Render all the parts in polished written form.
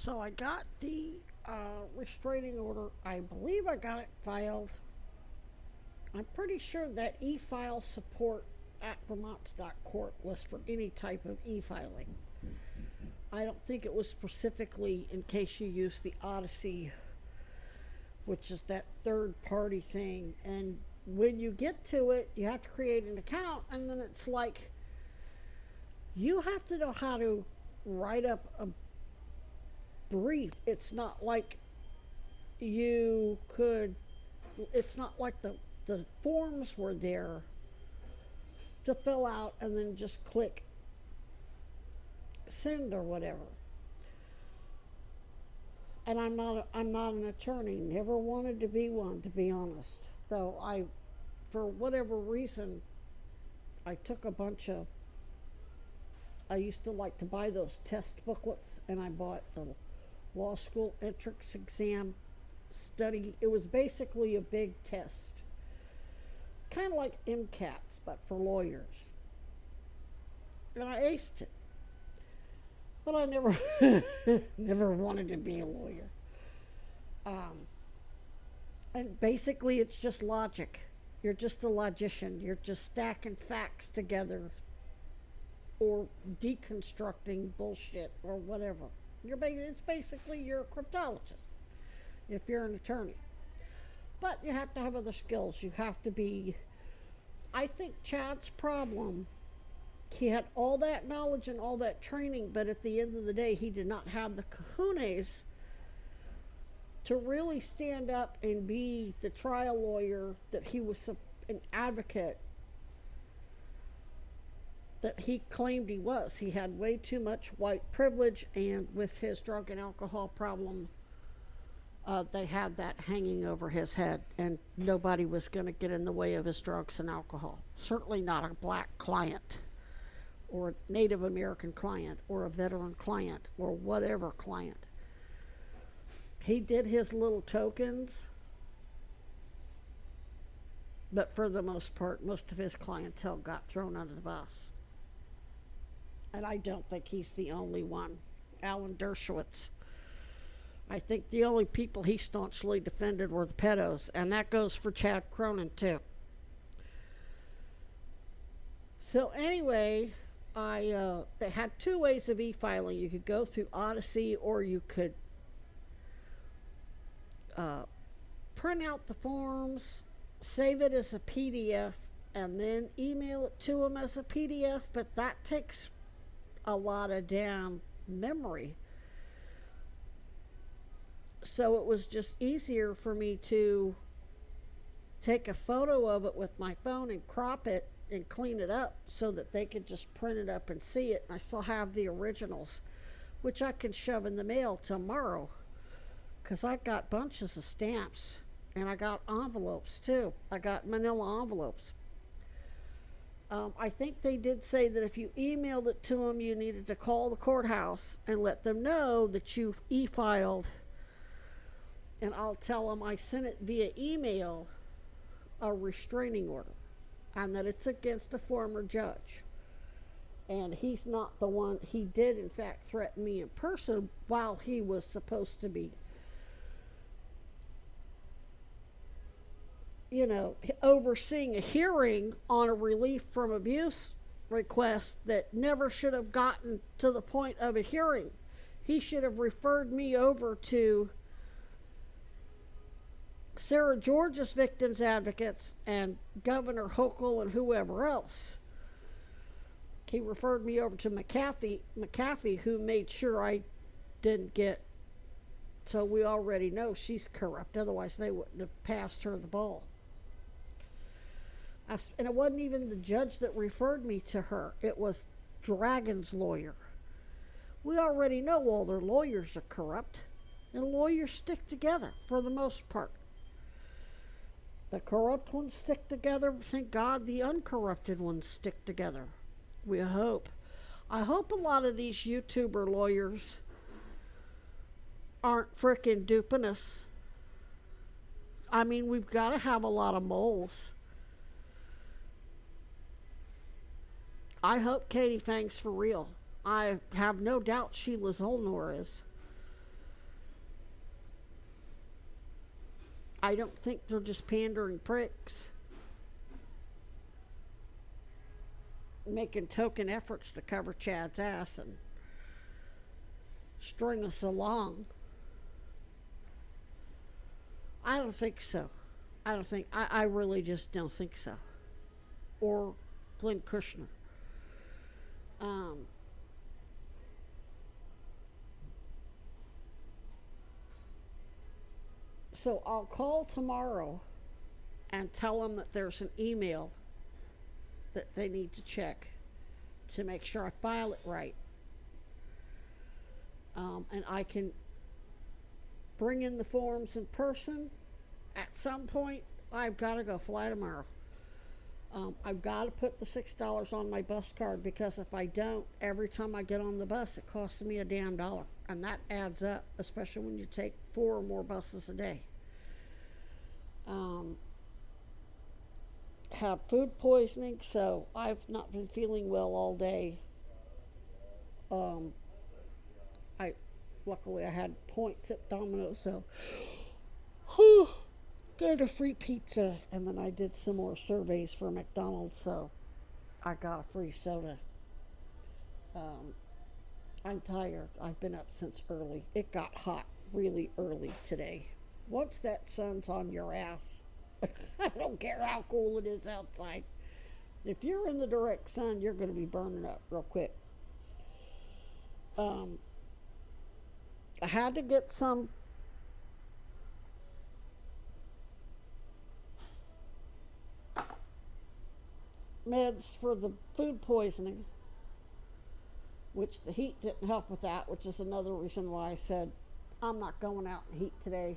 So I got the restraining order. I believe I got it filed. I'm pretty sure that e-file support at Vermont's.court was for any type of e-filing. I don't think it was specifically in case you use the Odyssey, which is that third party thing. And when you get to it, you have to create an account, and then it's like you have to know how to write up a brief. It's not like you could, it's not like the forms were there to fill out and then just click send or whatever. And I'm not an attorney. Never wanted to be one, to be honest. Though I, for whatever reason, I took a bunch of. I used to like to buy those test booklets, and I bought the law school entrance exam study. It was basically a big test, kind of like MCATs, but for lawyers. And I aced it, but I never, never wanted to be a lawyer. Um, and basically, it's just logic. You're just a logician. You're just stacking facts together or deconstructing bullshit or whatever. It's basically you're a cryptologist if you're an attorney. But you have to have other skills. You have to be. I think Chad's problem. He had all that knowledge and all that training, but at the end of the day, he did not have the cojones to really stand up and be the trial lawyer that he was, an advocate that he claimed he was. He had way too much white privilege, and with his drug and alcohol problem, they had that hanging over his head, and nobody was going to get in the way of his drugs and alcohol. Certainly not a black client, or a Native American client, or a veteran client, or whatever client. He did his little tokens, but for the most part, most of his clientele got thrown under the bus. And I don't think he's the only one. Alan Dershowitz. I think the only people he staunchly defended were the pedos, and that goes for Chad Cronin too. So anyway, they had two ways of e-filing. You could go through Odyssey, or you could print out the forms, save it as a PDF, and then email it to them as a PDF. But that takes a lot of damn memory. So it was just easier for me to take a photo of it with my phone and crop it and clean it up so that they could just print it up and see it. And I still have the originals, which I can shove in the mail tomorrow, because I got bunches of stamps, and I got envelopes too. I got manila envelopes. I think they did say that if you emailed it to them, you needed to call the courthouse and let them know that you've e-filed. And I'll tell them I sent it via email, a restraining order, and that it's against a former judge. And he's not the one. He did, in fact, threaten me in person while he was supposed to be, overseeing a hearing on a relief from abuse request that never should have gotten to the point of a hearing. He should have referred me over to Sarah George's victims advocates and Governor Hochul and whoever else. He referred me over to McAfee, who made sure I didn't get. So we already know she's corrupt. Otherwise, they wouldn't have passed her the ball. And it wasn't even the judge that referred me to her. It was Dragon's lawyer. We already know all their lawyers are corrupt. And lawyers stick together for the most part. The corrupt ones stick together. Thank God the uncorrupted ones stick together. We hope. I hope a lot of these YouTuber lawyers aren't frickin' duping us. I mean, we've got to have a lot of moles. I hope Katie Fang's for real. I have no doubt Sheila Zolnor is. I don't think they're just pandering pricks making token efforts to cover Chad's ass and string us along. I don't think so. I really just don't think so. Or Glenn Kushner. Um, so I'll call tomorrow and tell them that there's an email that they need to check to make sure I file it right. And I can bring in the forms in person. At some point, I've got to go fly tomorrow. I've got to put the $6 on my bus card, because if I don't, every time I get on the bus, it costs me a damn dollar. And that adds up, especially when you take 4 or more buses a day. Have food poisoning, so I've not been feeling well all day. I luckily I had points at Domino's, so got a free pizza, and then I did some more surveys for McDonald's, so I got a free soda. I'm tired. I've been up since early. It got hot really early today. Once that sun's on your ass, I don't care how cool it is outside. If you're in the direct sun, you're going to be burning up real quick. I had to get some meds for the food poisoning, which the heat didn't help with that, which is another reason why I said I'm not going out in the heat today.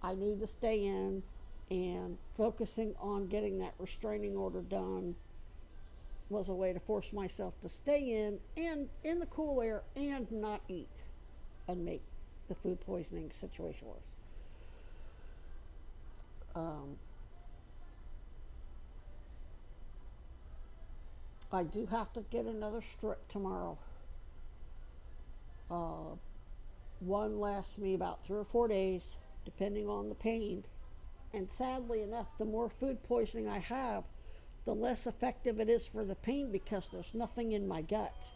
I need to stay in, and focusing on getting that restraining order done was a way to force myself to stay in and in the cool air and not eat and make the food poisoning situation worse. I do have to get another strip tomorrow. One lasts me about 3 or 4 days, depending on the pain. And sadly enough, the more food poisoning I have, the less effective it is for the pain, because there's nothing in my gut.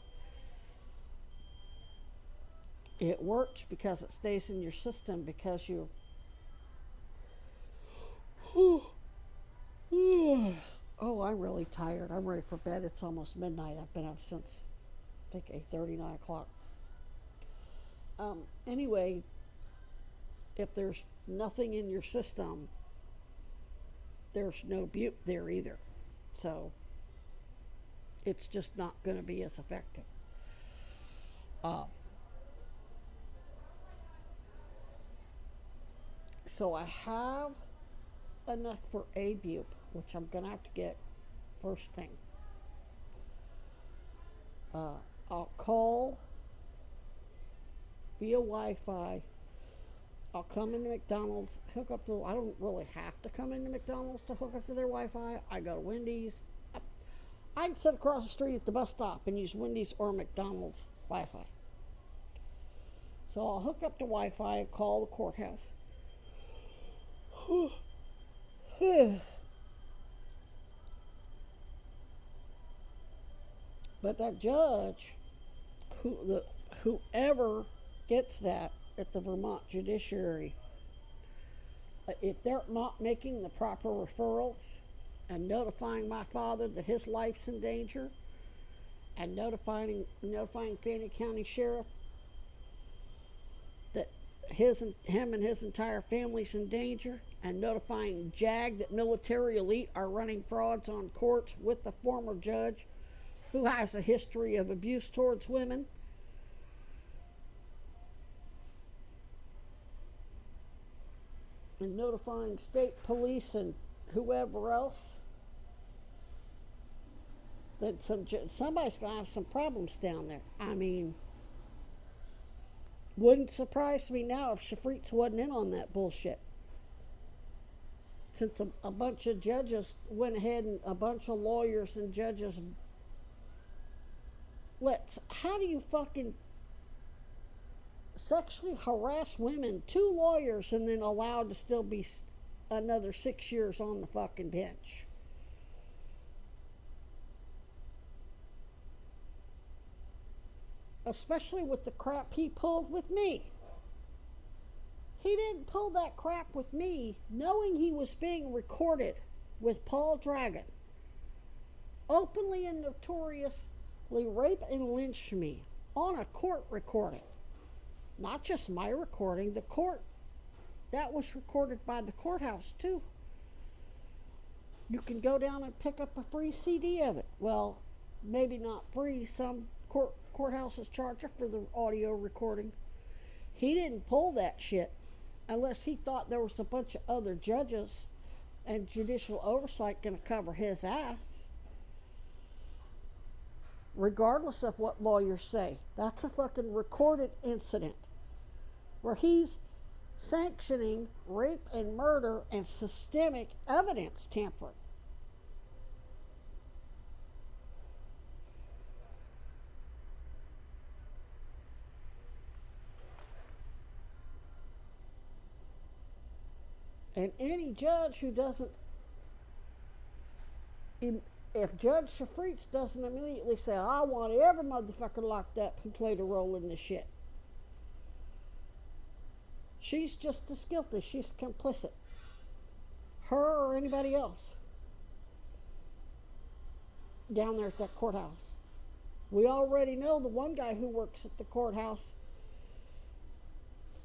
It works because it stays in your system, because you. Oh, I'm really tired. I'm ready for bed. It's almost midnight. I've been up since, I think, 8:30, 9 o'clock. Anyway, if there's nothing in your system, there's no bupe there either. So it's just not going to be as effective. So I have enough for a bupe, which I'm going to have to get first thing. I'll call via Wi-Fi. I'll come into McDonald's, hook up to. I don't really have to come into McDonald's to hook up to their Wi-Fi. I go to Wendy's. I'd sit across the street at the bus stop and use Wendy's or McDonald's Wi-Fi. So I'll hook up to Wi-Fi and call the courthouse. But that judge, whoever gets that at the Vermont judiciary, if they're not making the proper referrals and notifying my father that his life's in danger, and notifying Fannin County Sheriff that him and his entire family's in danger, and notifying JAG that military elite are running frauds on courts with the former judge who has a history of abuse towards women, and notifying state police and whoever else, that somebody's going to have some problems down there. I mean, wouldn't surprise me now if Shafritz wasn't in on that bullshit. Since a bunch of judges went ahead, and a bunch of lawyers and judges, how do you fucking sexually harass women, 2 lawyers, and then allowed to still be another 6 years on the fucking bench. Especially with the crap he pulled with me. He didn't pull that crap with me knowing he was being recorded with Paul Dragon. Openly and notoriously rape and lynch me on a court recording. Not just my recording, the court. That was recorded by the courthouse too. You can go down and pick up a free CD of it. Well, maybe not free. Some courthouses charge you for the audio recording. He didn't pull that shit unless he thought there was a bunch of other judges and judicial oversight going to cover his ass. Regardless of what lawyers say, that's a fucking recorded incident where he's sanctioning rape and murder and systemic evidence tampering. And any judge who doesn't, if Judge Shafritz doesn't immediately say, I want every motherfucker locked up who played a role in this shit, she's just as guilty. She's complicit. Her or anybody else down there at that courthouse. We already know the one guy who works at the courthouse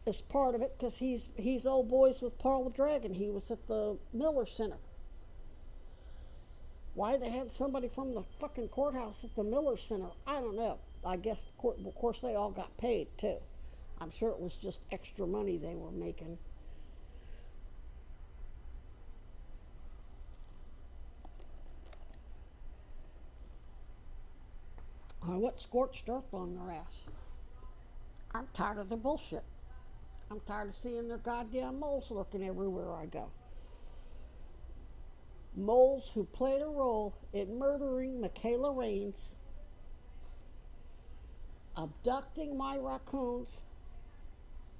is part of it because he's old boys with Paul the Dragon. He was at the Miller Center. Why they had somebody from the fucking courthouse at the Miller Center, I don't know. I guess, of course, they all got paid too. I'm sure it was just extra money they were making. What scorched earth on their ass? I'm tired of their bullshit. I'm tired of seeing their goddamn moles lurking everywhere I go. Moles who played a role in murdering Michaela Raines, abducting my raccoons,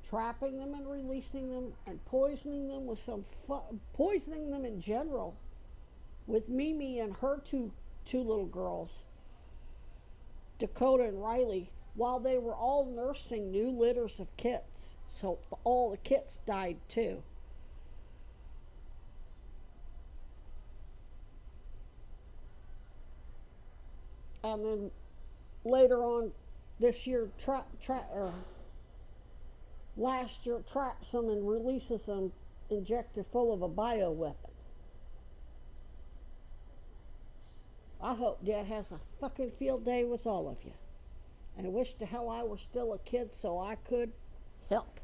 trapping them and releasing them, and poisoning them with poisoning them in general with Mimi and her two little girls, Dakota and Riley, while they were all nursing new litters of kits. So all the kits died too. And then later on this year, last year, traps them and releases them injected full of a bioweapon. I hope Dad has a fucking field day with all of you. And I wish to hell I were still a kid so I could help.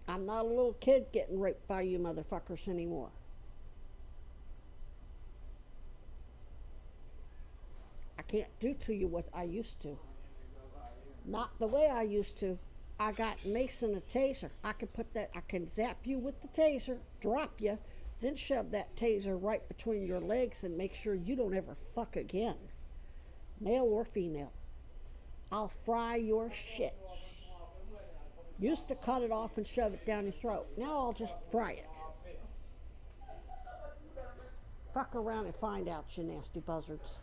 I'm not a little kid getting raped by you motherfuckers anymore. I can't do to you what I used to. Not the way I used to. I got mace and a taser. I can zap you with the taser, drop you, then shove that taser right between your legs and make sure you don't ever fuck again. Male or female. I'll fry your shit. Used to cut it off and shove it down your throat. Now I'll just fry it. Fuck around and find out, you nasty buzzards.